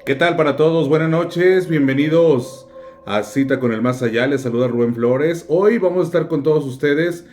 ¿Qué tal para todos? Buenas noches, bienvenidos a Cita con el Más Allá. Les saluda Rubén Flores. Hoy vamos a estar con todos ustedes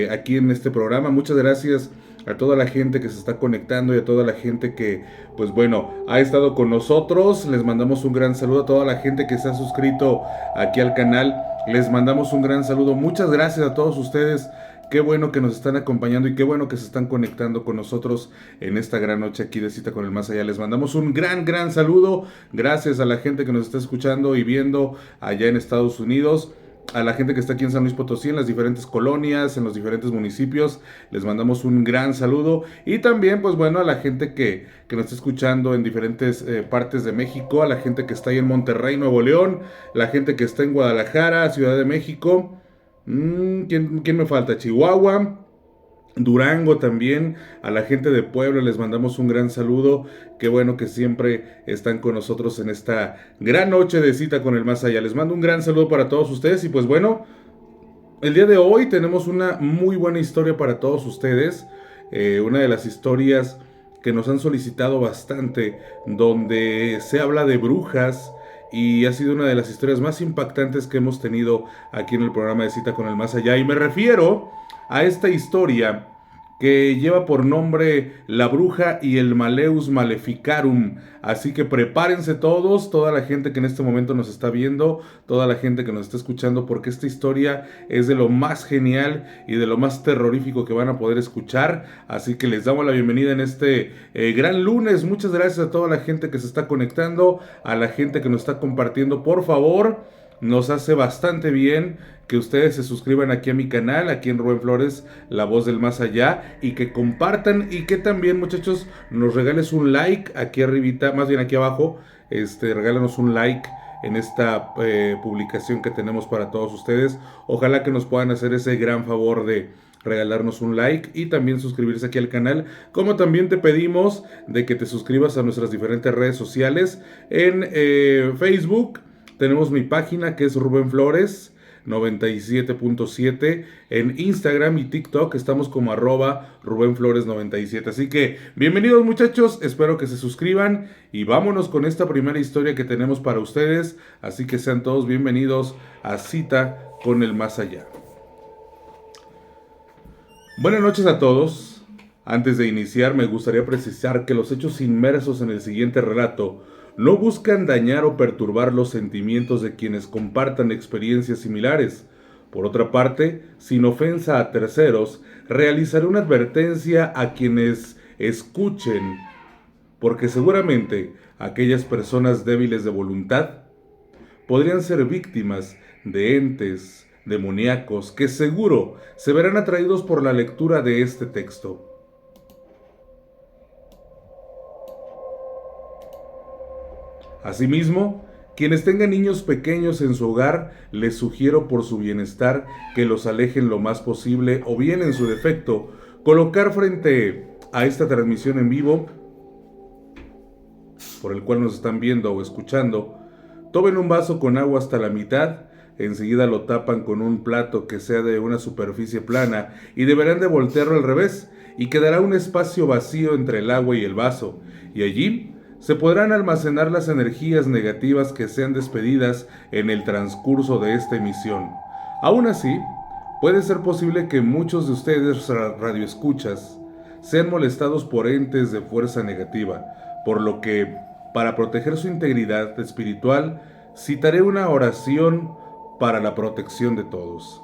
aquí en este programa. Muchas gracias a toda la gente que se está conectando y a toda la gente que, pues bueno, ha estado con nosotros. Les mandamos un gran saludo a toda la gente que se ha suscrito aquí al canal. Les mandamos un gran saludo. Muchas gracias a todos ustedes. Qué bueno que nos están acompañando y qué bueno que se están conectando con nosotros en esta gran noche aquí de Cita con el Más Allá. Les mandamos un gran saludo. Gracias a la gente que nos está escuchando y viendo allá en Estados Unidos. A la gente que está aquí en San Luis Potosí, en las diferentes colonias, en los diferentes municipios, les mandamos un gran saludo. Y también, pues bueno, a la gente que nos está escuchando en diferentes partes de México, a la gente que está ahí en Monterrey, Nuevo León, la gente que está en Guadalajara, Ciudad de México. ¿Quién me falta? Chihuahua, Durango también, a la gente de Puebla les mandamos un gran saludo. Qué bueno que siempre están con nosotros en esta gran noche de Cita con el Más Allá. Les mando un gran saludo para todos ustedes y pues bueno, el día de hoy tenemos una muy buena historia para todos ustedes. Una de las historias que nos han solicitado bastante, donde se habla de brujas y ha sido una de las historias más impactantes que hemos tenido aquí en el programa de Cita con el Más Allá. Y me refiero a esta historia que lleva por nombre La Bruja y el Maleus Maleficarum. Así que prepárense todos, toda la gente que en este momento nos está viendo, toda la gente que nos está escuchando, porque esta historia es de lo más genial y de lo más terrorífico que van a poder escuchar. Así que les damos la bienvenida en este gran lunes. Muchas gracias a toda la gente que se está conectando, a la gente que nos está compartiendo. Por favor, nos hace bastante bien que ustedes se suscriban aquí a mi canal, aquí en Rubén Flores, La Voz del Más Allá, y que compartan y que también, muchachos, nos regales un like aquí arribita, más bien aquí abajo, regálanos un like en esta publicación que tenemos para todos ustedes. Ojalá que nos puedan hacer ese gran favor de regalarnos un like y también suscribirse aquí al canal, como también te pedimos de que te suscribas a nuestras diferentes redes sociales. En Facebook tenemos mi página que es Rubén Flores 97.7. En Instagram y TikTok estamos como Rubén Flores 97. Así que bienvenidos muchachos, espero que se suscriban y vámonos con esta primera historia que tenemos para ustedes. Así que sean todos bienvenidos a Cita con el Más Allá. Buenas noches a todos. Antes de iniciar me gustaría precisar que los hechos inmersos en el siguiente relato no buscan dañar o perturbar los sentimientos de quienes compartan experiencias similares. Por otra parte, sin ofensa a terceros, realizaré una advertencia a quienes escuchen, porque seguramente aquellas personas débiles de voluntad podrían ser víctimas de entes demoníacos que seguro se verán atraídos por la lectura de este texto. Asimismo, quienes tengan niños pequeños en su hogar, les sugiero por su bienestar que los alejen lo más posible o bien en su defecto, colocar frente a esta transmisión en vivo, por el cual nos están viendo o escuchando, tomen un vaso con agua hasta la mitad, enseguida lo tapan con un plato que sea de una superficie plana y deberán de voltearlo al revés y quedará un espacio vacío entre el agua y el vaso, y allí se podrán almacenar las energías negativas que sean despedidas en el transcurso de esta emisión. Aún así, puede ser posible que muchos de ustedes radioescuchas sean molestados por entes de fuerza negativa, por lo que, para proteger su integridad espiritual, citaré una oración para la protección de todos.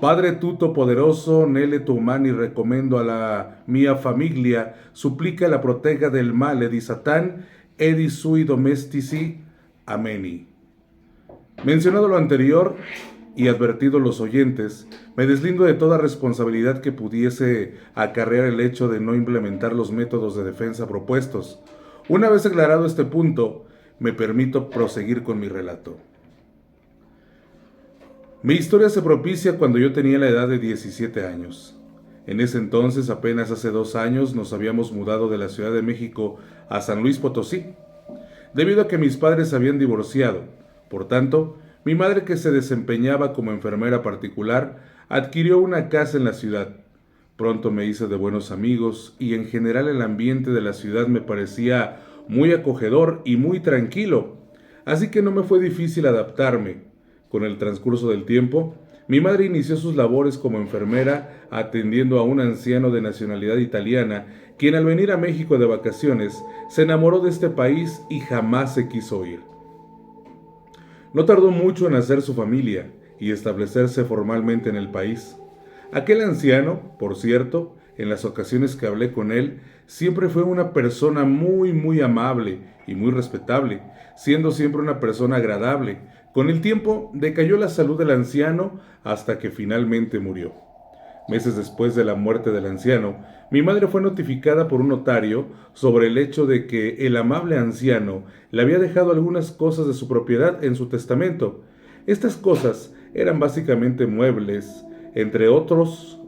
Padre tuto poderoso, nele tu mani recomendo a la mia familia, suplica la protega del male di Satán, edi sui domestici. Ameni. Mencionado lo anterior y advertido los oyentes, me deslindo de toda responsabilidad que pudiese acarrear el hecho de no implementar los métodos de defensa propuestos. Una vez aclarado este punto, me permito proseguir con mi relato. Mi historia se propicia cuando yo tenía la edad de 17 años. En ese entonces, apenas hace 2 años, nos habíamos mudado de la Ciudad de México a San Luis Potosí, debido a que mis padres se habían divorciado. Por tanto, mi madre, que se desempeñaba como enfermera particular, adquirió una casa en la ciudad. Pronto me hice de buenos amigos y en general el ambiente de la ciudad me parecía muy acogedor y muy tranquilo, así que no me fue difícil adaptarme. Con el transcurso del tiempo, mi madre inició sus labores como enfermera atendiendo a un anciano de nacionalidad italiana, quien al venir a México de vacaciones se enamoró de este país y jamás se quiso ir. No tardó mucho en hacer su familia y establecerse formalmente en el país. Aquel anciano, por cierto, en las ocasiones que hablé con él, siempre fue una persona muy amable y muy respetable, siendo siempre una persona agradable. Con el tiempo decayó la salud del anciano hasta que finalmente murió. Meses después de la muerte del anciano, mi madre fue notificada por un notario sobre el hecho de que el amable anciano le había dejado algunas cosas de su propiedad en su testamento. Estas cosas eran básicamente muebles, entre otros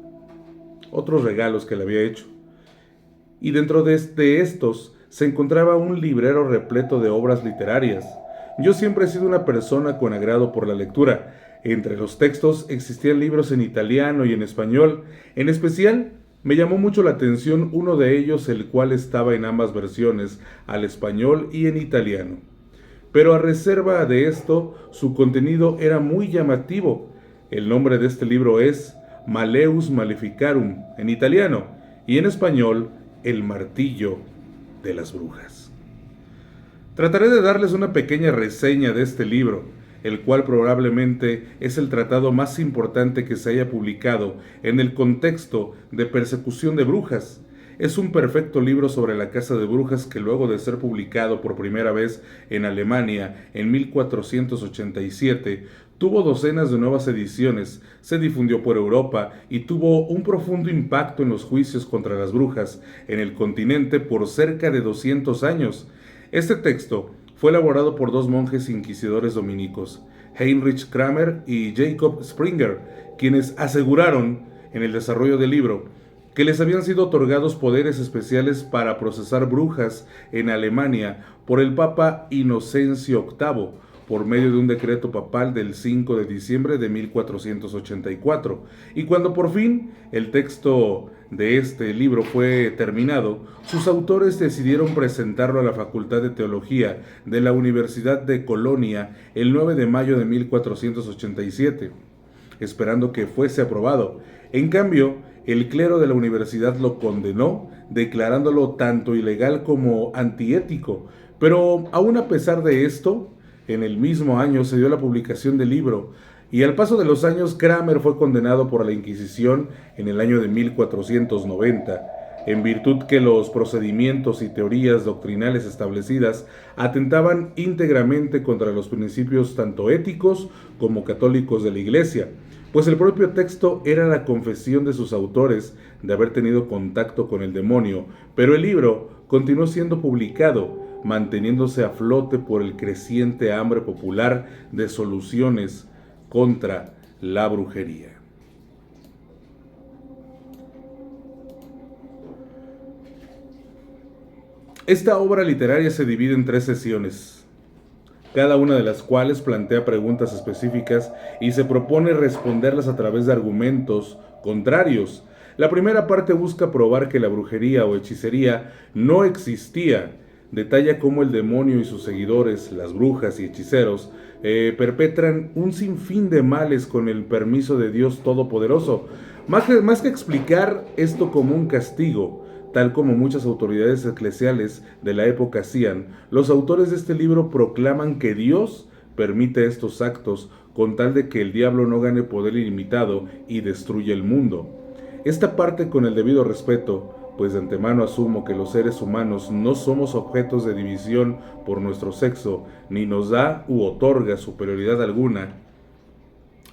regalos que le había hecho. Y dentro de estos se encontraba un librero repleto de obras literarias. Yo siempre he sido una persona con agrado por la lectura. Entre los textos existían libros en italiano y en español. En especial, me llamó mucho la atención uno de ellos, el cual estaba en ambas versiones, al español y en italiano. Pero a reserva de esto, su contenido era muy llamativo. El nombre de este libro es Malleus Maleficarum en italiano y en español El martillo de las brujas. Trataré de darles una pequeña reseña de este libro, el cual probablemente es el tratado más importante que se haya publicado en el contexto de persecución de brujas. Es un perfecto libro sobre la caza de brujas que luego de ser publicado por primera vez en Alemania en 1487, tuvo docenas de nuevas ediciones, se difundió por Europa y tuvo un profundo impacto en los juicios contra las brujas en el continente por cerca de 200 años. Este texto fue elaborado por dos monjes inquisidores dominicos, Heinrich Kramer y Jacob Springer, quienes aseguraron en el desarrollo del libro que les habían sido otorgados poderes especiales para procesar brujas en Alemania por el Papa Inocencio VIII, por medio de un decreto papal del 5 de diciembre de 1484. Y cuando por fin el texto de este libro fue terminado, sus autores decidieron presentarlo a la Facultad de Teología de la Universidad de Colonia el 9 de mayo de 1487, esperando que fuese aprobado. En cambio, el clero de la universidad lo condenó, declarándolo tanto ilegal como antiético. Pero aún a pesar de esto, en el mismo año se dio la publicación del libro, y al paso de los años Kramer fue condenado por la Inquisición en el año de 1490, en virtud que los procedimientos y teorías doctrinales establecidas atentaban íntegramente contra los principios tanto éticos como católicos de la Iglesia, pues el propio texto era la confesión de sus autores de haber tenido contacto con el demonio, pero el libro continuó siendo publicado, manteniéndose a flote por el creciente hambre popular de soluciones contra la brujería. Esta obra literaria se divide en 3 sesiones, cada una de las cuales plantea preguntas específicas y se propone responderlas a través de argumentos contrarios. La primera parte busca probar que la brujería o hechicería no existía. Detalla cómo el demonio y sus seguidores, las brujas y hechiceros, perpetran un sinfín de males con el permiso de Dios Todopoderoso. Más que explicar esto como un castigo, tal como muchas autoridades eclesiales de la época hacían, los autores de este libro proclaman que Dios permite estos actos con tal de que el diablo no gane poder ilimitado y destruya el mundo. Esta parte, con el debido respeto, pues de antemano asumo que los seres humanos no somos objetos de división por nuestro sexo, ni nos da u otorga superioridad alguna.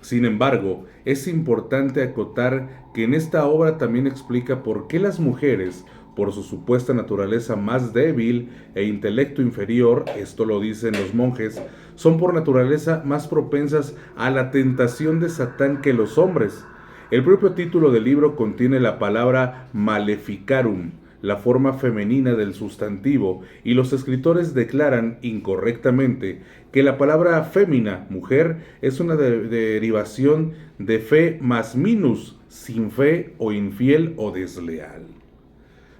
Sin embargo, es importante acotar que en esta obra también explica por qué las mujeres, por su supuesta naturaleza más débil e intelecto inferior, esto lo dicen los monjes, son por naturaleza más propensas a la tentación de Satán que los hombres. El propio título del libro contiene la palabra maleficarum, la forma femenina del sustantivo y los escritores declaran incorrectamente que la palabra fémina, mujer, es una derivación de fe más minus, sin fe o infiel o desleal.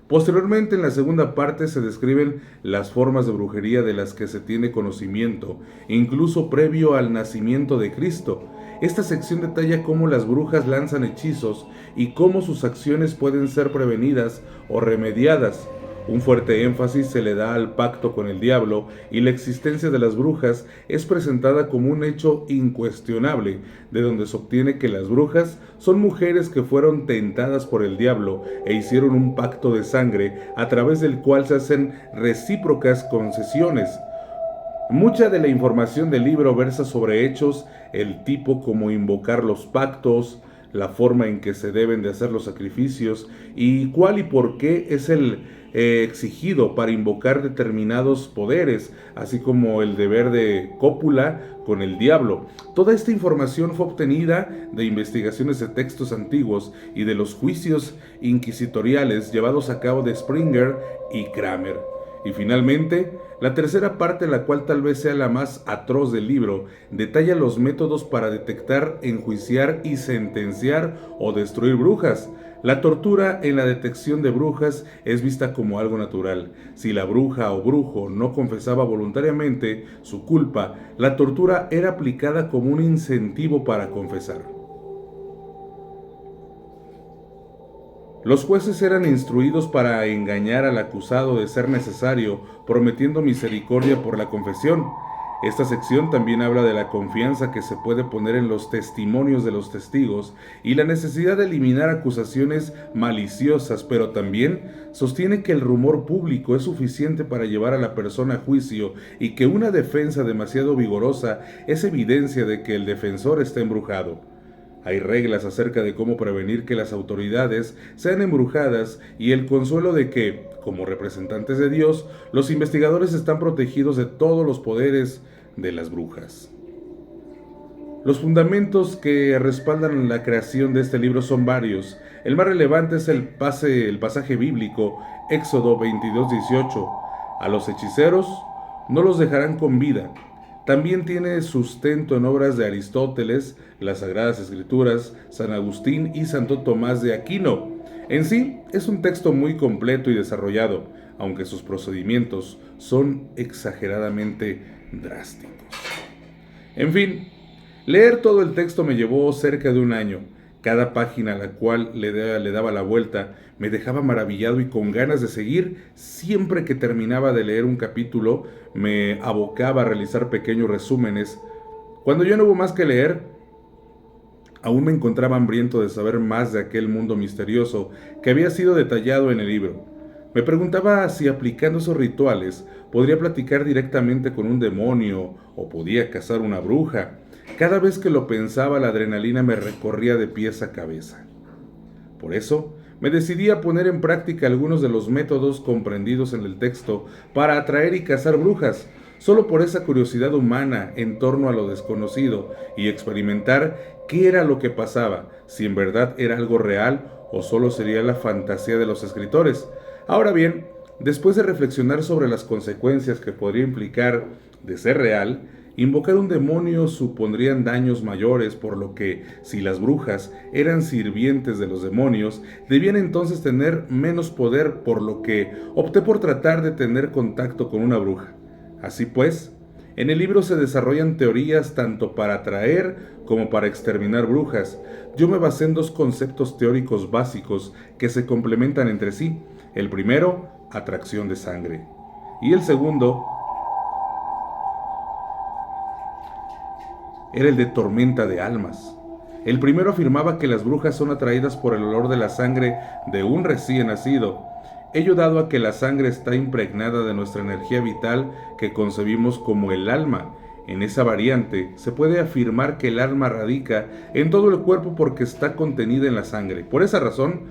Posteriormente, en la segunda parte, se describen las formas de brujería de las que se tiene conocimiento, incluso previo al nacimiento de Cristo. Esta sección detalla cómo las brujas lanzan hechizos y cómo sus acciones pueden ser prevenidas o remediadas. Un fuerte énfasis se le da al pacto con el diablo y la existencia de las brujas es presentada como un hecho incuestionable, de donde se obtiene que las brujas son mujeres que fueron tentadas por el diablo e hicieron un pacto de sangre a través del cual se hacen recíprocas concesiones. Mucha de la información del libro versa sobre hechos, el tipo como invocar los pactos, la forma en que se deben de hacer los sacrificios y cuál y por qué es el exigido para invocar determinados poderes, así como el deber de cópula con el diablo. Toda esta información fue obtenida de investigaciones de textos antiguos y de los juicios inquisitoriales llevados a cabo de Springer y Kramer. Y finalmente, la tercera parte, la cual tal vez sea la más atroz del libro, detalla los métodos para detectar, enjuiciar y sentenciar o destruir brujas. La tortura en la detección de brujas es vista como algo natural. Si la bruja o brujo no confesaba voluntariamente su culpa, la tortura era aplicada como un incentivo para confesar. Los jueces eran instruidos para engañar al acusado de ser necesario, prometiendo misericordia por la confesión. Esta sección también habla de la confianza que se puede poner en los testimonios de los testigos y la necesidad de eliminar acusaciones maliciosas, pero también sostiene que el rumor público es suficiente para llevar a la persona a juicio y que una defensa demasiado vigorosa es evidencia de que el defensor está embrujado. Hay reglas acerca de cómo prevenir que las autoridades sean embrujadas y el consuelo de que, como representantes de Dios, los investigadores están protegidos de todos los poderes de las brujas. Los fundamentos que respaldan la creación de este libro son varios. El más relevante es el pasaje bíblico, Éxodo 22:18. A los hechiceros no los dejarán con vida. También tiene sustento en obras de Aristóteles, las Sagradas Escrituras, San Agustín y Santo Tomás de Aquino. En sí, es un texto muy completo y desarrollado, aunque sus procedimientos son exageradamente drásticos. En fin, leer todo el texto me llevó cerca de un año. Cada página a la cual le daba la vuelta me dejaba maravillado y con ganas de seguir. Siempre que terminaba de leer un capítulo, me abocaba a realizar pequeños resúmenes. Cuando ya no hubo más que leer, aún me encontraba hambriento de saber más de aquel mundo misterioso que había sido detallado en el libro. Me preguntaba si aplicando esos rituales podría platicar directamente con un demonio o podía cazar una bruja. Cada vez que lo pensaba, la adrenalina me recorría de pies a cabeza. Por eso, me decidí a poner en práctica algunos de los métodos comprendidos en el texto para atraer y cazar brujas, solo por esa curiosidad humana en torno a lo desconocido y experimentar qué era lo que pasaba, si en verdad era algo real o solo sería la fantasía de los escritores. Ahora bien, después de reflexionar sobre las consecuencias que podría implicar de ser real, invocar un demonio supondrían daños mayores, por lo que, si las brujas eran sirvientes de los demonios, debían entonces tener menos poder, por lo que opté por tratar de tener contacto con una bruja. Así pues, en el libro se desarrollan teorías tanto para atraer como para exterminar brujas. Yo me basé en dos conceptos teóricos básicos que se complementan entre sí. El primero, atracción de sangre, y el segundo era el de tormenta de almas. El primero afirmaba que las brujas son atraídas por el olor de la sangre de un recién nacido, ello dado a que la sangre está impregnada de nuestra energía vital que concebimos como el alma. En esa variante se puede afirmar que el alma radica en todo el cuerpo porque está contenida en la sangre. Por esa razón,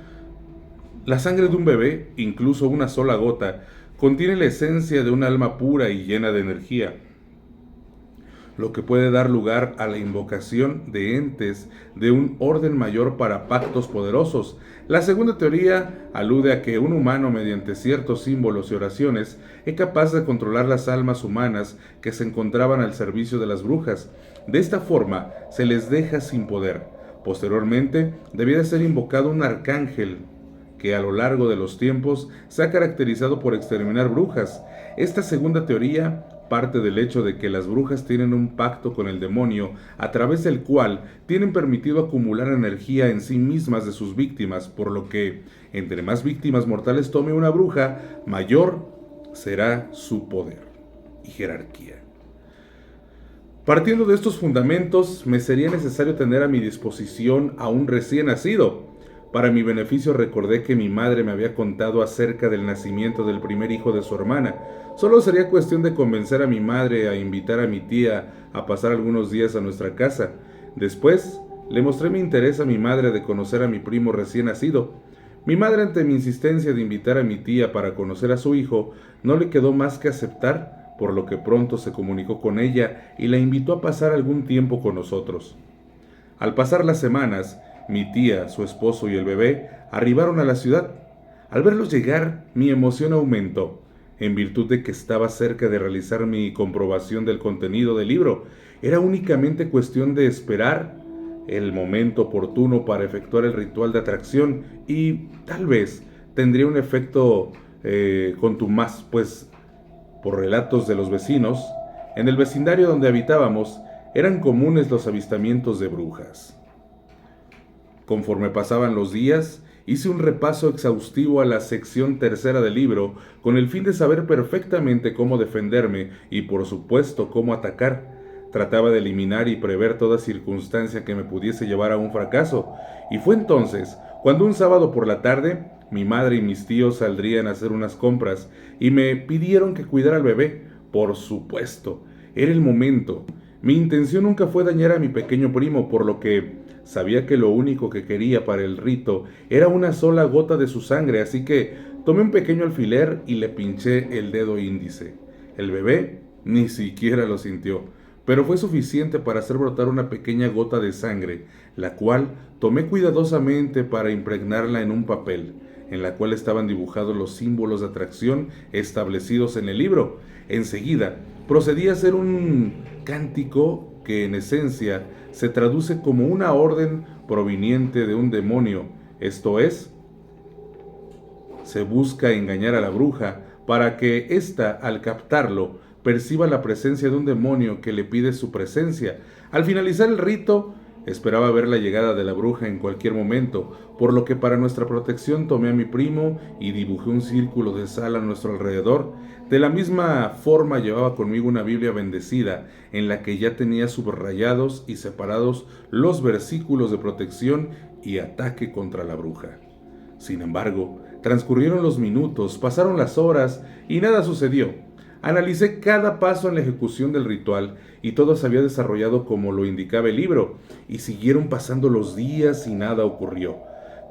la sangre de un bebé, incluso una sola gota, contiene la esencia de un alma pura y llena de energía. lo que puede dar lugar a la invocación de entes de un orden mayor para pactos poderosos. La segunda teoría alude a que un humano, mediante ciertos símbolos y oraciones, es capaz de controlar las almas humanas que se encontraban al servicio de las brujas. De esta forma, se les deja sin poder. Posteriormente, debía de ser invocado un arcángel que a lo largo de los tiempos se ha caracterizado por exterminar brujas. Esta segunda teoría parte del hecho de que las brujas tienen un pacto con el demonio a través del cual tienen permitido acumular energía en sí mismas de sus víctimas, por lo que entre más víctimas mortales tome una bruja, mayor será su poder y jerarquía. Partiendo de estos fundamentos, me sería necesario tener a mi disposición a un recién nacido. Para mi beneficio recordé que mi madre me había contado acerca del nacimiento del primer hijo de su hermana. Solo sería cuestión de convencer a mi madre a invitar a mi tía a pasar algunos días a nuestra casa. Después, le mostré mi interés a mi madre de conocer a mi primo recién nacido. Mi madre, ante mi insistencia de invitar a mi tía para conocer a su hijo, no le quedó más que aceptar, por lo que pronto se comunicó con ella y la invitó a pasar algún tiempo con nosotros. Al pasar las semanas, mi tía, su esposo y el bebé arribaron a la ciudad. Al verlos llegar, mi emoción aumentó, en virtud de que estaba cerca de realizar mi comprobación del contenido del libro. Era únicamente cuestión de esperar el momento oportuno para efectuar el ritual de atracción y tal vez tendría un efecto contumaz, pues por relatos de los vecinos, en el vecindario donde habitábamos eran comunes los avistamientos de brujas. Conforme pasaban los días, hice un repaso exhaustivo a la sección tercera del libro con el fin de saber perfectamente cómo defenderme y por supuesto cómo atacar. Trataba de eliminar y prever toda circunstancia que me pudiese llevar a un fracaso, y fue entonces cuando un sábado por la tarde mi madre y mis tíos saldrían a hacer unas compras y me pidieron que cuidara al bebé. Por supuesto, era el momento. Mi intención nunca fue dañar a mi pequeño primo, por lo que sabía que lo único que quería para el rito era una sola gota de su sangre, así que tomé un pequeño alfiler y le pinché el dedo índice. El bebé ni siquiera lo sintió, pero fue suficiente para hacer brotar una pequeña gota de sangre, la cual tomé cuidadosamente para impregnarla en un papel, en la cual estaban dibujados los símbolos de atracción establecidos en el libro. Enseguida, procedí a hacer un cántico que en esencia se traduce como una orden proveniente de un demonio, esto es, se busca engañar a la bruja para que ésta, al captarlo, perciba la presencia de un demonio que le pide su presencia. Al finalizar el rito, esperaba ver la llegada de la bruja en cualquier momento, por lo que para nuestra protección tomé a mi primo y dibujé un círculo de sal a nuestro alrededor. De la misma forma llevaba conmigo una Biblia bendecida, en la que ya tenía subrayados y separados los versículos de protección y ataque contra la bruja. Sin embargo, transcurrieron los minutos, pasaron las horas y nada sucedió. Analicé cada paso en la ejecución del ritual y todo se había desarrollado como lo indicaba el libro, y siguieron pasando los días y nada ocurrió.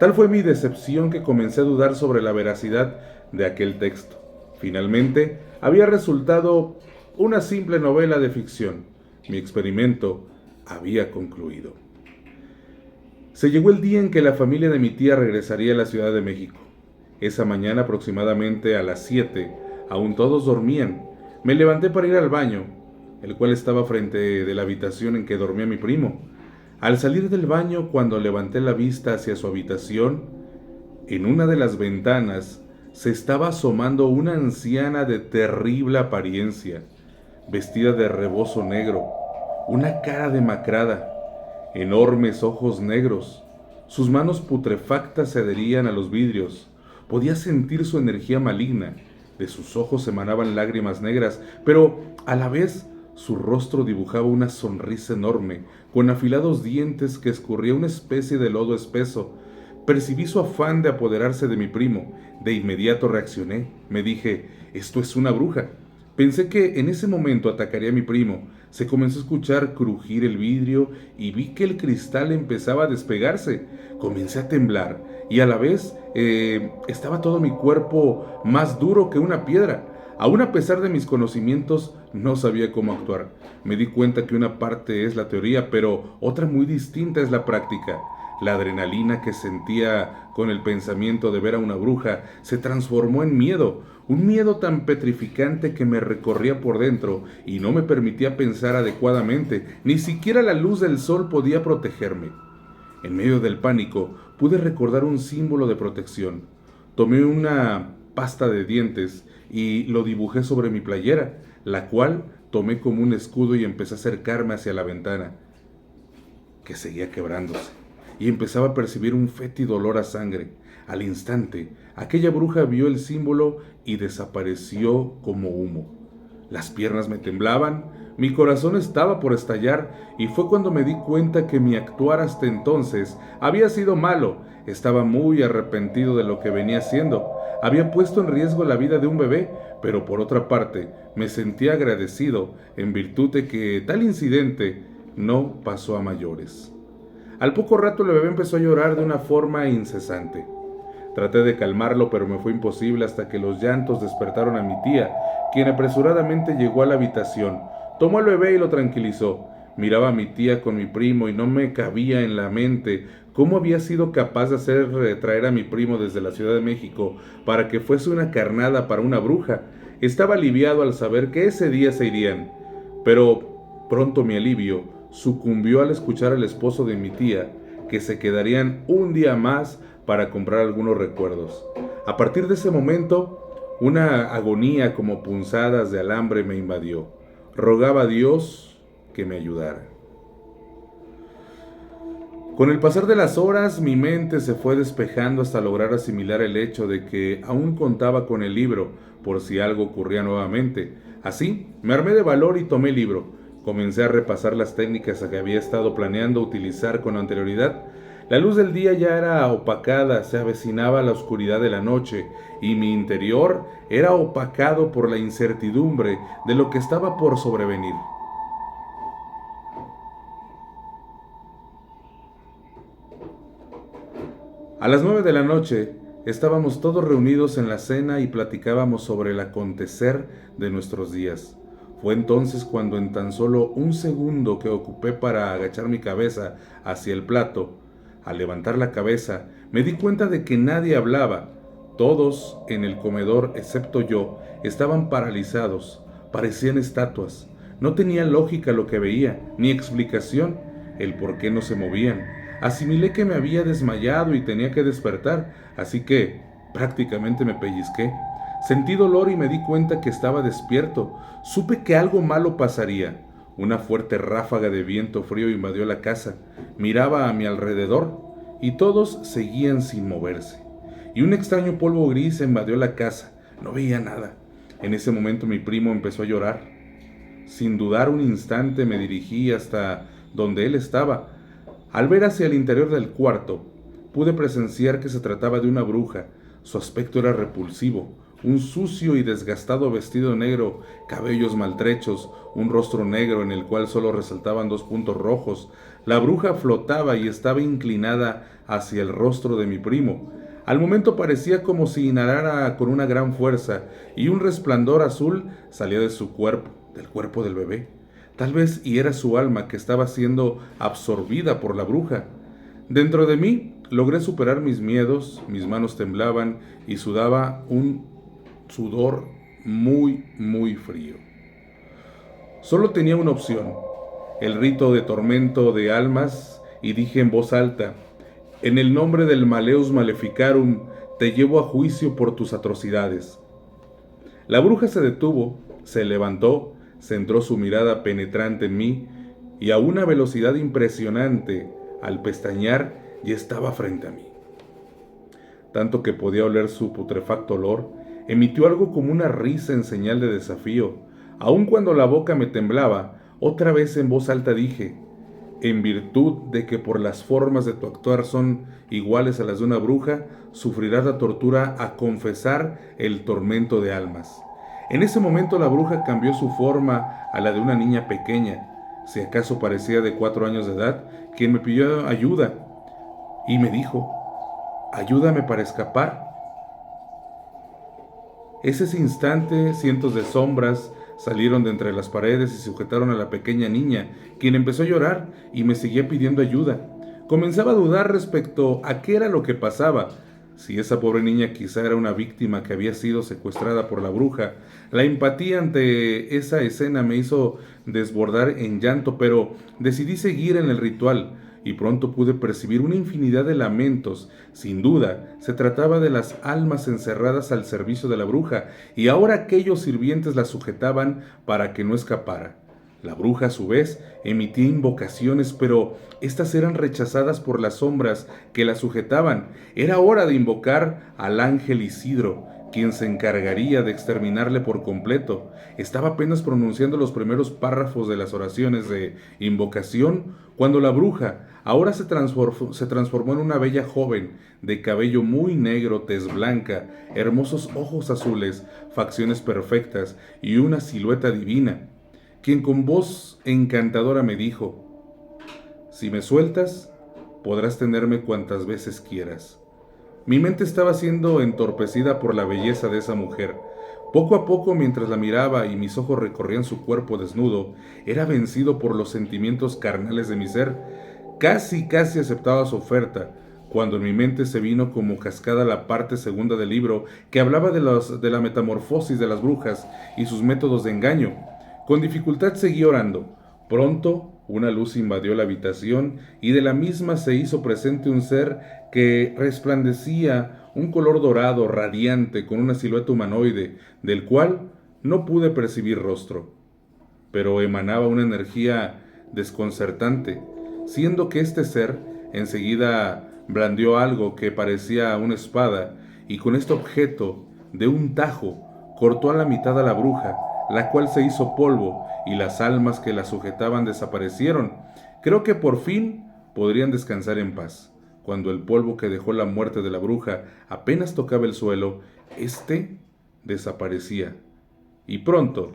Tal fue mi decepción que comencé a dudar sobre la veracidad de aquel texto. Finalmente, había resultado una simple novela de ficción. Mi experimento había concluido. Se llegó el día en que la familia de mi tía regresaría a la Ciudad de México. Esa mañana, aproximadamente a las 7, aún todos dormían. Me levanté para ir al baño, el cual estaba frente de la habitación en que dormía mi primo. Al salir del baño, cuando levanté la vista hacia su habitación, en una de las ventanas se estaba asomando una anciana de terrible apariencia, vestida de rebozo negro, una cara demacrada, enormes ojos negros. Sus manos putrefactas se adherían a los vidrios. Podía sentir su energía maligna. De sus ojos emanaban lágrimas negras, pero a la vez su rostro dibujaba una sonrisa enorme, con afilados dientes que escurría una especie de lodo espeso. Percibí su afán de apoderarse de mi primo. De inmediato reaccioné. Me dije, esto es una bruja. Pensé que en ese momento atacaría a mi primo. Se comenzó a escuchar crujir el vidrio y vi que el cristal empezaba a despegarse. Comencé a temblar y a la vez estaba todo mi cuerpo más duro que una piedra. Aún a pesar de mis conocimientos, no sabía cómo actuar. Me di cuenta que una parte es la teoría, pero otra muy distinta es la práctica. La adrenalina que sentía con el pensamiento de ver a una bruja se transformó en miedo, un miedo tan petrificante que me recorría por dentro y no me permitía pensar adecuadamente, ni siquiera la luz del sol podía protegerme. En medio del pánico, pude recordar un símbolo de protección. Tomé una pasta de dientes y lo dibujé sobre mi playera, la cual tomé como un escudo y empecé a acercarme hacia la ventana, que seguía quebrándose, y empezaba a percibir un fétido olor a sangre. Al instante, aquella bruja vio el símbolo y desapareció como humo. Las piernas me temblaban, mi corazón estaba por estallar y fue cuando me di cuenta que mi actuar hasta entonces había sido malo. Estaba muy arrepentido de lo que venía haciendo. Había puesto en riesgo la vida de un bebé, pero por otra parte me sentía agradecido en virtud de que tal incidente no pasó a mayores. Al poco rato el bebé empezó a llorar de una forma incesante. Traté de calmarlo, pero me fue imposible hasta que los llantos despertaron a mi tía, quien apresuradamente llegó a la habitación. Tomó al bebé y lo tranquilizó. Miraba a mi tía con mi primo y no me cabía en la mente cómo había sido capaz de hacer traer a mi primo desde la Ciudad de México para que fuese una carnada para una bruja. Estaba aliviado al saber que ese día se irían, pero pronto mi alivio sucumbió al escuchar al esposo de mi tía que se quedarían un día más para comprar algunos recuerdos. A partir de ese momento, una agonía como punzadas de alambre me invadió. Rogaba a Dios que me ayudara. Con el pasar de las horas, mi mente se fue despejando hasta lograr asimilar el hecho de que aún contaba con el libro por si algo ocurría nuevamente. Así, me armé de valor y tomé el libro. Comencé a repasar las técnicas que había estado planeando utilizar con anterioridad. La luz del día ya era opacada, se avecinaba la oscuridad de la noche, y mi interior era opacado por la incertidumbre de lo que estaba por sobrevenir. A las 9 de la noche estábamos todos reunidos en la cena y platicábamos sobre el acontecer de nuestros días. Fue entonces cuando en tan solo un segundo que ocupé para agachar mi cabeza hacia el plato, al levantar la cabeza, me di cuenta de que nadie hablaba. Todos en el comedor, excepto yo, estaban paralizados, parecían estatuas. No tenía lógica lo que veía, ni explicación el por qué no se movían. Asimilé que me había desmayado y tenía que despertar, así que prácticamente me pellizqué. Sentí dolor y me di cuenta que estaba despierto. Supe que algo malo pasaría. Una fuerte ráfaga de viento frío invadió la casa. Miraba a mi alrededor y todos seguían sin moverse. Y un extraño polvo gris invadió la casa. No veía nada. En ese momento mi primo empezó a llorar. Sin dudar un instante me dirigí hasta donde él estaba. Al ver hacia el interior del cuarto, pude presenciar que se trataba de una bruja. Su aspecto era repulsivo, un sucio y desgastado vestido negro, cabellos maltrechos, un rostro negro en el cual solo resaltaban 2 puntos rojos. La bruja flotaba y estaba inclinada hacia el rostro de mi primo. Al momento parecía como si inhalara con una gran fuerza, y un resplandor azul salía de su cuerpo, del cuerpo del bebé. Tal vez y era su alma que estaba siendo absorbida por la bruja. Dentro de mí logré superar mis miedos, mis manos temblaban y sudaba un sudor muy frío. Solo tenía una opción, el rito de tormento de almas, y dije en voz alta: en el nombre del Maleus Maleficarum te llevo a juicio por tus atrocidades. La bruja se detuvo, se levantó, centró su mirada penetrante en mí y a una velocidad impresionante, al pestañear, ya estaba frente a mí. Tanto que podía oler su putrefacto olor, emitió algo como una risa en señal de desafío. Aun cuando la boca me temblaba, otra vez en voz alta dije: en virtud de que por las formas de tu actuar son iguales a las de una bruja, sufrirás la tortura a confesar el tormento de almas. En ese momento la bruja cambió su forma a la de una niña pequeña, si acaso parecía de 4 años de edad, quien me pidió ayuda y me dijo: ayúdame para escapar. Ese instante, cientos de sombras salieron de entre las paredes y sujetaron a la pequeña niña, quien empezó a llorar y me seguía pidiendo ayuda. Comenzaba a dudar respecto a qué era lo que pasaba. Si esa pobre niña quizá era una víctima que había sido secuestrada por la bruja. La empatía ante esa escena me hizo desbordar en llanto, pero decidí seguir en el ritual y pronto pude percibir una infinidad de lamentos. Sin duda, se trataba de las almas encerradas al servicio de la bruja, y ahora aquellos sirvientes la sujetaban para que no escapara. La bruja, a su vez, emitía invocaciones, pero éstas eran rechazadas por las sombras que la sujetaban. Era hora de invocar al ángel Isidro, quien se encargaría de exterminarle por completo. Estaba apenas pronunciando los primeros párrafos de las oraciones de invocación cuando la bruja ahora se transformó en una bella joven, de cabello muy negro, tez blanca, hermosos ojos azules, facciones perfectas y una silueta divina, quien con voz encantadora me dijo: si me sueltas, podrás tenerme cuantas veces quieras. Mi mente estaba siendo entorpecida por la belleza de esa mujer. Poco a poco, mientras la miraba y mis ojos recorrían su cuerpo desnudo, era vencido por los sentimientos carnales de mi ser. Casi aceptaba su oferta, cuando en mi mente se vino como cascada la parte segunda del libro que hablaba de la metamorfosis de las brujas y sus métodos de engaño. Con dificultad seguí orando. Pronto una luz invadió la habitación y de la misma se hizo presente un ser que resplandecía un color dorado radiante con una silueta humanoide, del cual no pude percibir rostro, pero emanaba una energía desconcertante, siendo que este ser enseguida blandió algo que parecía una espada, y con este objeto, de un tajo, cortó a la mitad a la bruja, la cual se hizo polvo, y las almas que la sujetaban desaparecieron. Creo que por fin podrían descansar en paz. Cuando el polvo que dejó la muerte de la bruja apenas tocaba el suelo, éste desaparecía. Y pronto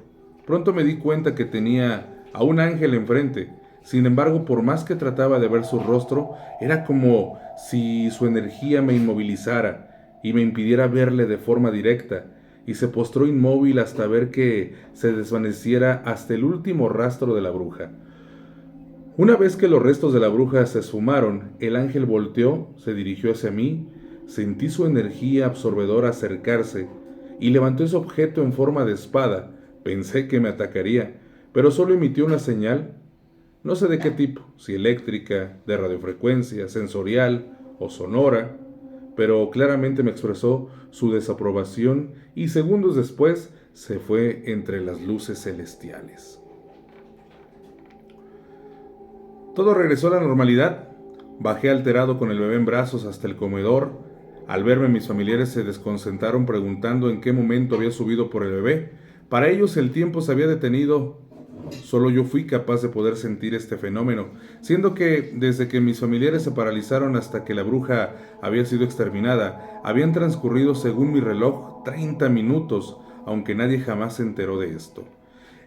me di cuenta que tenía a un ángel enfrente. Sin embargo, por más que trataba de ver su rostro, era como si su energía me inmovilizara y me impidiera verle de forma directa, y se postró inmóvil hasta ver que se desvaneciera hasta el último rastro de la bruja. Una vez que los restos de la bruja se esfumaron, el ángel volteó, se dirigió hacia mí, sentí su energía absorbedora acercarse y levantó ese objeto en forma de espada. Pensé que me atacaría, pero solo emitió una señal, no sé de qué tipo, si eléctrica, de radiofrecuencia, sensorial o sonora, pero claramente me expresó su desaprobación y segundos después se fue entre las luces celestiales. Todo regresó a la normalidad. Bajé alterado con el bebé en brazos hasta el comedor. Al verme, mis familiares se desconcertaron preguntando en qué momento había subido por el bebé. Para ellos el tiempo se había detenido. Solo yo fui capaz de poder sentir este fenómeno, siendo que desde que mis familiares se paralizaron hasta que la bruja había sido exterminada, habían transcurrido, según mi reloj, 30 minutos, aunque nadie jamás se enteró de esto.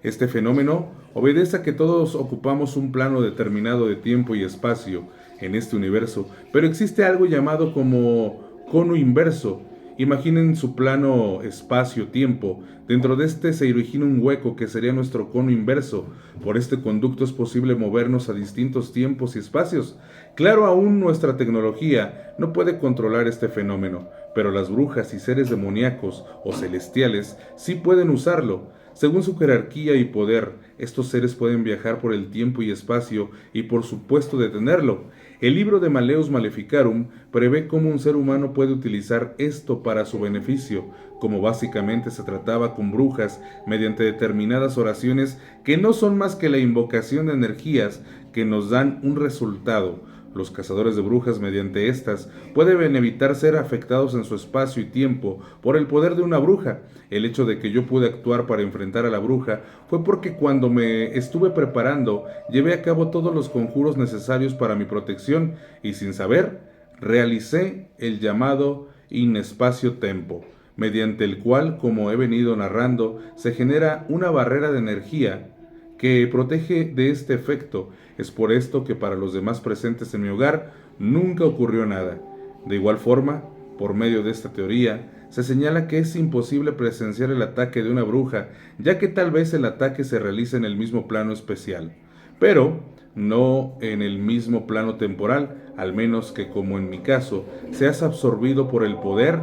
Este fenómeno obedece a que todos ocupamos un plano determinado de tiempo y espacio en este universo, pero existe algo llamado como cono inverso. Imaginen su plano espacio-tiempo. Dentro de este se origina un hueco que sería nuestro cono inverso. Por este conducto es posible movernos a distintos tiempos y espacios. Claro, aún nuestra tecnología no puede controlar este fenómeno, pero las brujas y seres demoníacos o celestiales sí pueden usarlo. Según su jerarquía y poder, estos seres pueden viajar por el tiempo y espacio y por supuesto detenerlo. El libro de Malleus Maleficarum prevé cómo un ser humano puede utilizar esto para su beneficio, como básicamente se trataba con brujas mediante determinadas oraciones que no son más que la invocación de energías que nos dan un resultado. Los cazadores de brujas, mediante estas, pueden evitar ser afectados en su espacio y tiempo por el poder de una bruja. El hecho de que yo pude actuar para enfrentar a la bruja fue porque cuando me estuve preparando, llevé a cabo todos los conjuros necesarios para mi protección y sin saber, realicé el llamado in espacio tempo, mediante el cual, como he venido narrando, se genera una barrera de energía que protege de este efecto. Es por esto que para los demás presentes en mi hogar nunca ocurrió nada. De igual forma, por medio de esta teoría, se señala que es imposible presenciar el ataque de una bruja, ya que tal vez el ataque se realice en el mismo plano especial, pero no en el mismo plano temporal, al menos que, como en mi caso, seas absorbido por el poder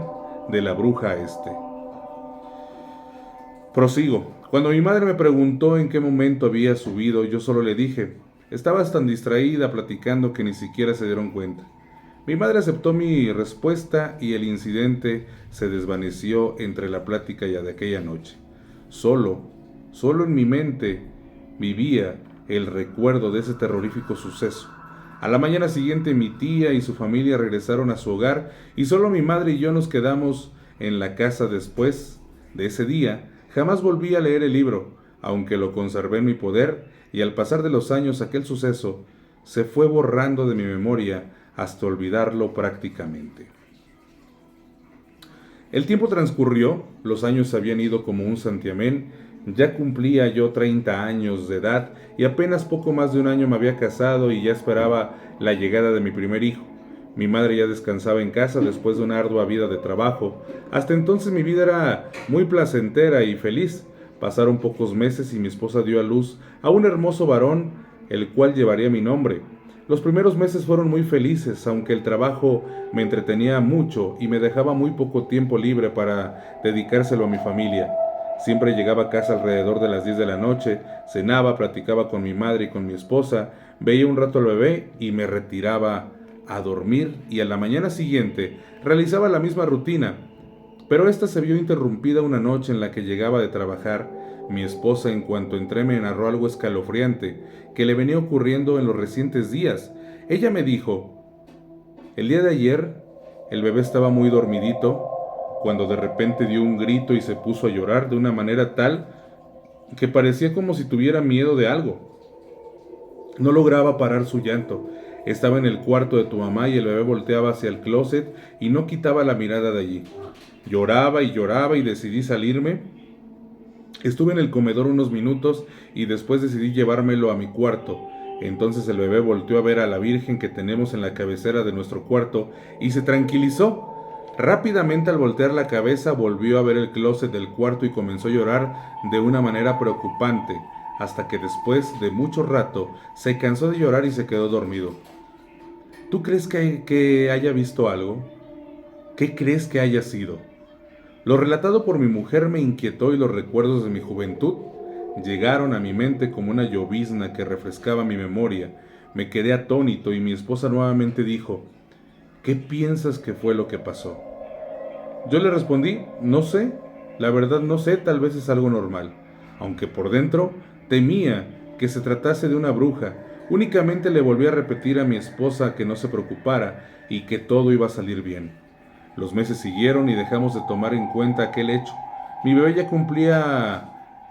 de la bruja este. Prosigo. Cuando mi madre me preguntó en qué momento había subido, yo solo le dije, estabas tan distraída platicando que ni siquiera se dieron cuenta. Mi madre aceptó mi respuesta y el incidente se desvaneció entre la plática ya de aquella noche. Solo en mi mente vivía el recuerdo de ese terrorífico suceso. A la mañana siguiente mi tía y su familia regresaron a su hogar y solo mi madre y yo nos quedamos en la casa después de ese día. Jamás volví a leer el libro, aunque lo conservé en mi poder, y al pasar de los años aquel suceso se fue borrando de mi memoria hasta olvidarlo prácticamente. El tiempo transcurrió, los años habían ido como un santiamén, ya cumplía yo 30 años de edad y apenas poco más de un año me había casado y ya esperaba la llegada de mi primer hijo. Mi madre ya descansaba en casa después de una ardua vida de trabajo. Hasta entonces mi vida era muy placentera y feliz. Pasaron pocos meses y mi esposa dio a luz a un hermoso varón, el cual llevaría mi nombre. Los primeros meses fueron muy felices, aunque el trabajo me entretenía mucho y me dejaba muy poco tiempo libre para dedicárselo a mi familia. Siempre llegaba a casa alrededor de las 10 de la noche, cenaba, platicaba con mi madre y con mi esposa, veía un rato al bebé y me retiraba a dormir, y a la mañana siguiente realizaba la misma rutina. Pero esta se vio interrumpida una noche en la que llegaba de trabajar. Mi esposa, en cuanto entré, me narró algo escalofriante que le venía ocurriendo en los recientes días. Ella me dijo, el día de ayer el bebé estaba muy dormidito, cuando de repente dio un grito y se puso a llorar de una manera tal que parecía como si tuviera miedo de algo. No lograba parar su llanto. Estaba en el cuarto de tu mamá y el bebé volteaba hacia el closet y no quitaba la mirada de allí. Lloraba y decidí salirme. Estuve en el comedor unos minutos y después decidí llevármelo a mi cuarto. Entonces el bebé volteó a ver a la Virgen que tenemos en la cabecera de nuestro cuarto y se tranquilizó. Rápidamente, al voltear la cabeza, volvió a ver el closet del cuarto y comenzó a llorar de una manera preocupante, hasta que después de mucho rato se cansó de llorar y se quedó dormido. ¿Tú crees que haya visto algo? ¿Qué crees que haya sido? Lo relatado por mi mujer me inquietó y los recuerdos de mi juventud llegaron a mi mente como una llovizna que refrescaba mi memoria. Me quedé atónito y mi esposa nuevamente dijo, ¿qué piensas que fue lo que pasó? Yo le respondí, no sé, la verdad no sé, tal vez es algo normal. Aunque por dentro temía que se tratase de una bruja. Únicamente le volví a repetir a mi esposa que no se preocupara y que todo iba a salir bien. Los meses siguieron y dejamos de tomar en cuenta aquel hecho. Mi bebé ya cumplía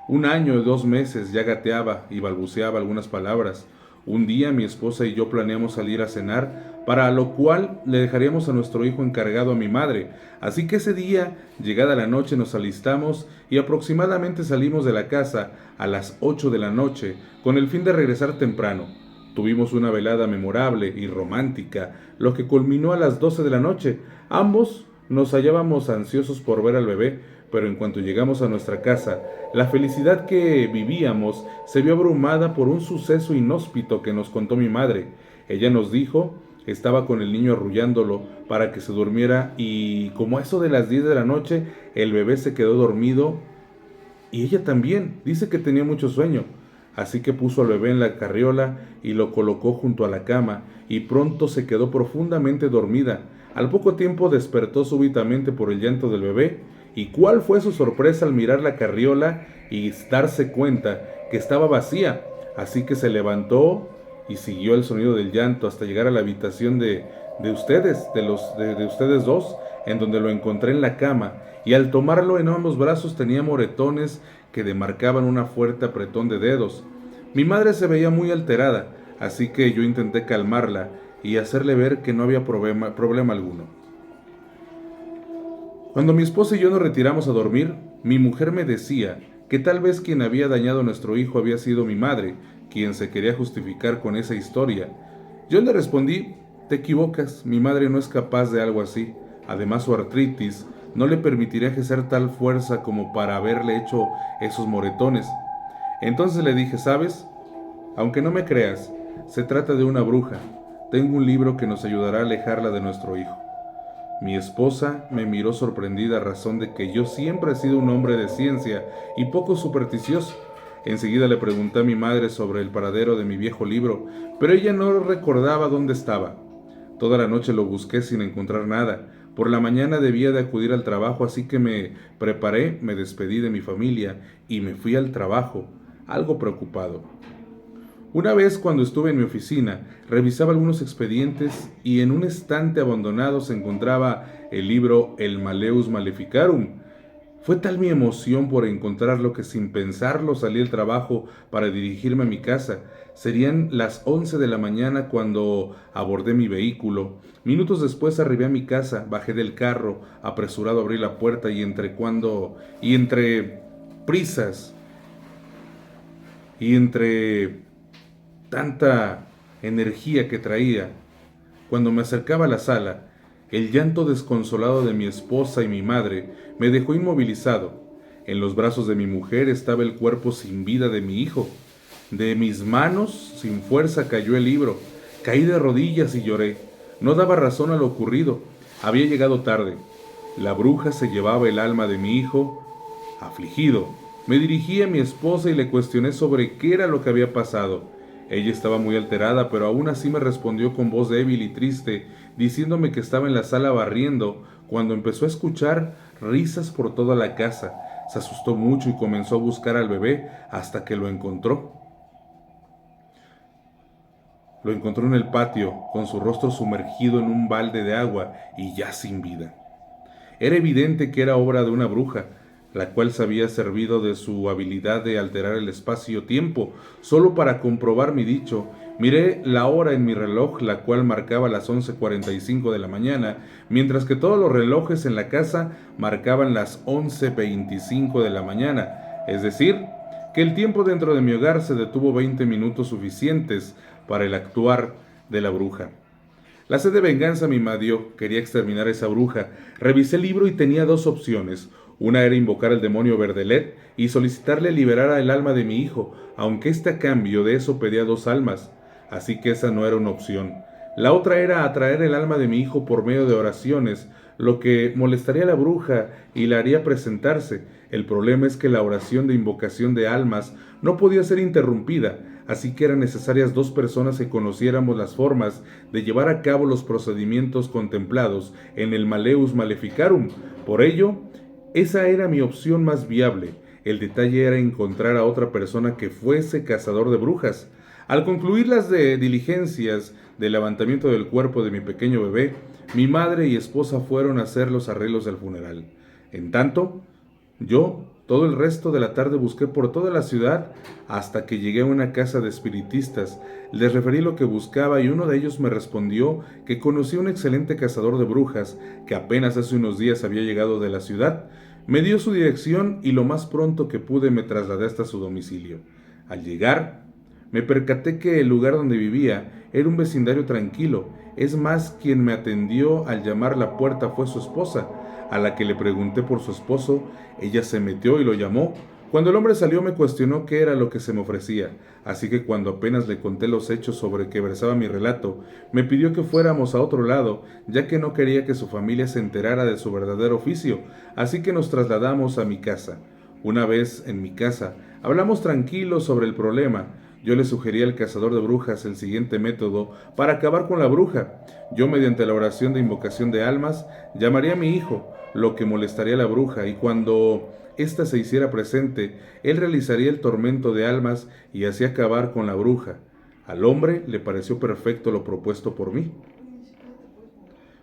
1 año y 2 meses, ya gateaba y balbuceaba algunas palabras. Un día mi esposa y yo planeamos salir a cenar, para lo cual le dejaríamos a nuestro hijo encargado a mi madre. Así que ese día, llegada la noche, nos alistamos y aproximadamente salimos de la casa a las 8 de la noche, con el fin de regresar temprano. Tuvimos una velada memorable y romántica, lo que culminó a las 12 de la noche. Ambos nos hallábamos ansiosos por ver al bebé, pero en cuanto llegamos a nuestra casa, la felicidad que vivíamos se vio abrumada por un suceso inhóspito que nos contó mi madre. Ella nos dijo, estaba con el niño arrullándolo para que se durmiera y como a eso de las 10 de la noche, el bebé se quedó dormido y ella también, dice que tenía mucho sueño. Así que puso al bebé en la carriola y lo colocó junto a la cama, y pronto se quedó profundamente dormida. Al poco tiempo despertó súbitamente por el llanto del bebé, y cuál fue su sorpresa al mirar la carriola y darse cuenta que estaba vacía. Así que se levantó y siguió el sonido del llanto hasta llegar a la habitación de ustedes, de ustedes dos, en donde lo encontré en la cama, y al tomarlo en ambos brazos tenía moretones que demarcaban un fuerte apretón de dedos. Mi madre se veía muy alterada, así que yo intenté calmarla y hacerle ver que no había problema alguno. Cuando mi esposa y yo nos retiramos a dormir, mi mujer me decía que tal vez quien había dañado a nuestro hijo había sido mi madre, quien se quería justificar con esa historia. Yo le respondí, te equivocas, mi madre no es capaz de algo así. Además, su artritis no le permitiré ejercer tal fuerza como para haberle hecho esos moretones. Entonces le dije, ¿sabes? Aunque no me creas, se trata de una bruja. Tengo un libro que nos ayudará a alejarla de nuestro hijo. Mi esposa me miró sorprendida a razón de que yo siempre he sido un hombre de ciencia y poco supersticioso. Enseguida le pregunté a mi madre sobre el paradero de mi viejo libro, pero ella no recordaba dónde estaba. Toda la noche lo busqué sin encontrar nada. Por la mañana debía de acudir al trabajo, así que me preparé, me despedí de mi familia y me fui al trabajo, algo preocupado. Una vez cuando estuve en mi oficina, revisaba algunos expedientes y en un estante abandonado se encontraba el libro El Maleus Maleficarum. Fue tal mi emoción por encontrarlo que sin pensarlo salí del trabajo para dirigirme a mi casa. Serían las 11 de la mañana cuando abordé mi vehículo. Minutos después arribé a mi casa, bajé del carro, apresurado abrí la puerta y entre prisas y entre tanta energía que traía, cuando me acercaba a la sala, el llanto desconsolado de mi esposa y mi madre me dejó inmovilizado. En los brazos de mi mujer estaba el cuerpo sin vida de mi hijo. De mis manos, sin fuerza, cayó el libro. Caí de rodillas y lloré. No daba razón a lo ocurrido. Había llegado tarde. La bruja se llevaba el alma de mi hijo. Afligido, me dirigí a mi esposa y le cuestioné sobre qué era lo que había pasado. Ella estaba muy alterada, pero aún así me respondió con voz débil y triste, diciéndome que estaba en la sala barriendo, cuando empezó a escuchar risas por toda la casa. Se asustó mucho y comenzó a buscar al bebé hasta que lo encontró. Lo encontró en el patio, con su rostro sumergido en un balde de agua y ya sin vida. Era evidente que era obra de una bruja, la cual se había servido de su habilidad de alterar el espacio-tiempo, solo para comprobar mi dicho. Miré la hora en mi reloj, la cual marcaba las 11:45 de la mañana, mientras que todos los relojes en la casa marcaban las 11:25 de la mañana, es decir, que el tiempo dentro de mi hogar se detuvo 20 minutos suficientes para el actuar de la bruja. La sed de venganza me invadió, quería exterminar a esa bruja. Revisé el libro y tenía dos opciones. Una era invocar al demonio Verdelet y solicitarle liberara el alma de mi hijo, aunque a cambio de eso pedía 2 almas, así que esa no era una opción. La otra era atraer el alma de mi hijo por medio de oraciones, lo que molestaría a la bruja y la haría presentarse. El problema es que la oración de invocación de almas no podía ser interrumpida, así que eran necesarias 2 personas que conociéramos las formas de llevar a cabo los procedimientos contemplados en el Maleus Maleficarum. Por ello, esa era mi opción más viable. El detalle era encontrar a otra persona que fuese cazador de brujas. Al concluir las diligencias del levantamiento del cuerpo de mi pequeño bebé, mi madre y esposa fueron a hacer los arreglos del funeral. En tanto, yo todo el resto de la tarde busqué por toda la ciudad hasta que llegué a una casa de espiritistas. Les referí lo que buscaba y uno de ellos me respondió que conocía un excelente cazador de brujas que apenas hace unos días había llegado de la ciudad. Me dio su dirección y lo más pronto que pude me trasladé hasta su domicilio. Al llegar, me percaté que el lugar donde vivía era un vecindario tranquilo. Es más, quien me atendió al llamar la puerta fue su esposa. A la que le pregunté por su esposo, ella se metió y lo llamó. Cuando el hombre salió me cuestionó qué era lo que se me ofrecía, así que cuando apenas le conté los hechos sobre que versaba mi relato, me pidió que fuéramos a otro lado, ya que no quería que su familia se enterara de su verdadero oficio, así que nos trasladamos a mi casa. Una vez en mi casa, hablamos tranquilos sobre el problema. Yo le sugerí al cazador de brujas el siguiente método para acabar con la bruja. Yo, mediante la oración de invocación de almas, llamaría a mi hijo, lo que molestaría a la bruja, y cuando ésta se hiciera presente, él realizaría el tormento de almas y así acabar con la bruja. Al hombre le pareció perfecto lo propuesto por mí.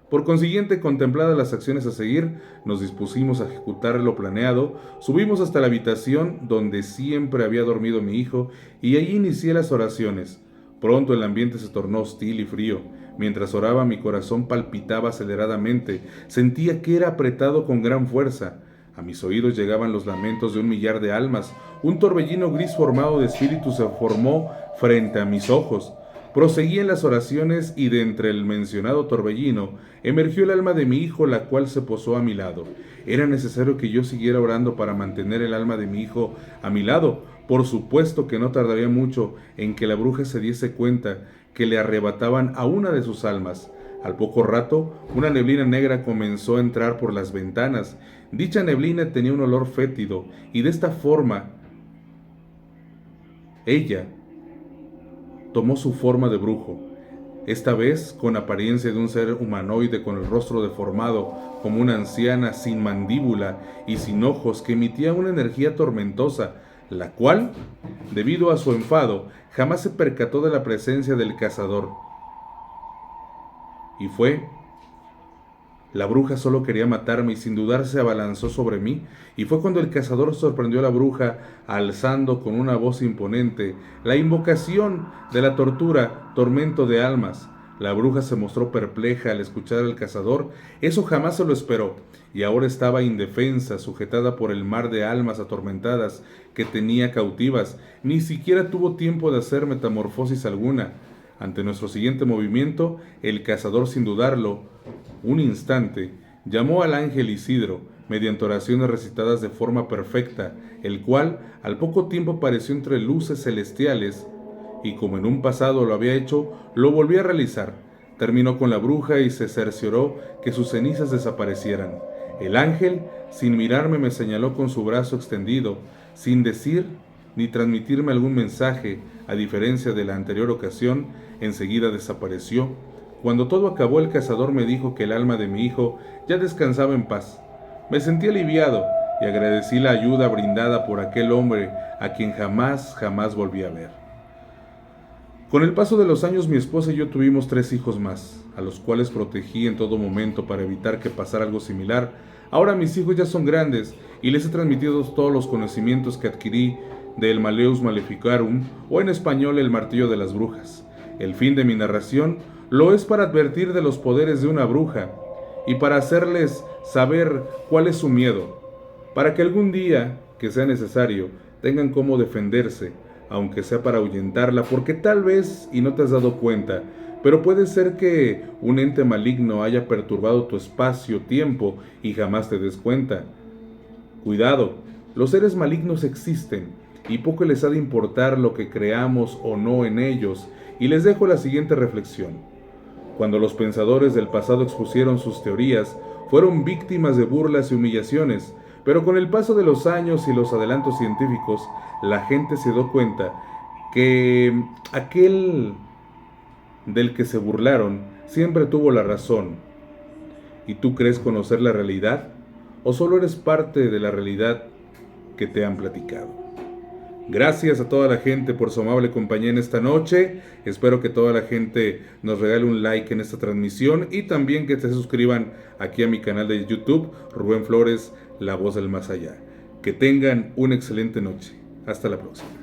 Por consiguiente, contempladas las acciones a seguir, nos dispusimos a ejecutar lo planeado. Subimos hasta la habitación donde siempre había dormido mi hijo y allí inicié las oraciones. Pronto el ambiente se tornó hostil y frío. Mientras oraba, mi corazón palpitaba aceleradamente. Sentía que era apretado con gran fuerza. A mis oídos llegaban los lamentos de 1.000.000 de almas. Un torbellino gris formado de espíritus se formó frente a mis ojos. Proseguí en las oraciones y de entre el mencionado torbellino emergió el alma de mi hijo, la cual se posó a mi lado. ¿Era necesario que yo siguiera orando para mantener el alma de mi hijo a mi lado? Por supuesto que no tardaría mucho en que la bruja se diese cuenta que le arrebataban a una de sus almas. Al poco rato, una neblina negra comenzó a entrar por las ventanas. Dicha neblina tenía un olor fétido, y de esta forma, ella tomó su forma de brujo, esta vez con apariencia de un ser humanoide con el rostro deformado como una anciana sin mandíbula y sin ojos que emitía una energía tormentosa, la cual, debido a su enfado, jamás se percató de la presencia del cazador. Y la bruja solo quería matarme y sin dudar se abalanzó sobre mí, y fue cuando el cazador sorprendió a la bruja alzando con una voz imponente la invocación de la tortura, tormento de almas. La bruja se mostró perpleja al escuchar al cazador, eso jamás se lo esperó, y ahora estaba indefensa, sujetada por el mar de almas atormentadas que tenía cautivas. Ni siquiera tuvo tiempo de hacer metamorfosis alguna. Ante nuestro siguiente movimiento, el cazador, sin dudarlo un instante, llamó al ángel Isidro, mediante oraciones recitadas de forma perfecta, el cual al poco tiempo apareció entre luces celestiales, y como en un pasado lo había hecho, lo volvió a realizar. Terminó con la bruja y se cercioró que sus cenizas desaparecieran. El ángel, sin mirarme, me señaló con su brazo extendido, sin decir ni transmitirme algún mensaje. A diferencia de la anterior ocasión, enseguida desapareció. Cuando todo acabó, el cazador me dijo que el alma de mi hijo ya descansaba en paz. Me sentí aliviado y agradecí la ayuda brindada por aquel hombre a quien jamás volví a ver. Con el paso de los años, mi esposa y yo tuvimos 3 hijos más, a los cuales protegí en todo momento para evitar que pasara algo similar. Ahora mis hijos ya son grandes y les he transmitido todos los conocimientos que adquirí del Malleus Maleficarum, o en español el martillo de las brujas. El fin de mi narración lo es para advertir de los poderes de una bruja y para hacerles saber cuál es su miedo, para que algún día que sea necesario tengan cómo defenderse, aunque sea para ahuyentarla, porque tal vez y no te has dado cuenta, pero puede ser que un ente maligno haya perturbado tu espacio-tiempo y jamás te des cuenta. Cuidado, los seres malignos existen y poco les ha de importar lo que creamos o no en ellos, y les dejo la siguiente reflexión. Cuando los pensadores del pasado expusieron sus teorías, fueron víctimas de burlas y humillaciones, pero con el paso de los años y los adelantos científicos, la gente se dio cuenta que aquel del que se burlaron siempre tuvo la razón. ¿Y tú crees conocer la realidad? ¿O solo eres parte de la realidad que te han platicado? Gracias a toda la gente por su amable compañía en esta noche. Espero que toda la gente nos regale un like en esta transmisión y también que se suscriban aquí a mi canal de YouTube, Rubén Flores, La Voz del Más Allá. Que tengan una excelente noche. Hasta la próxima.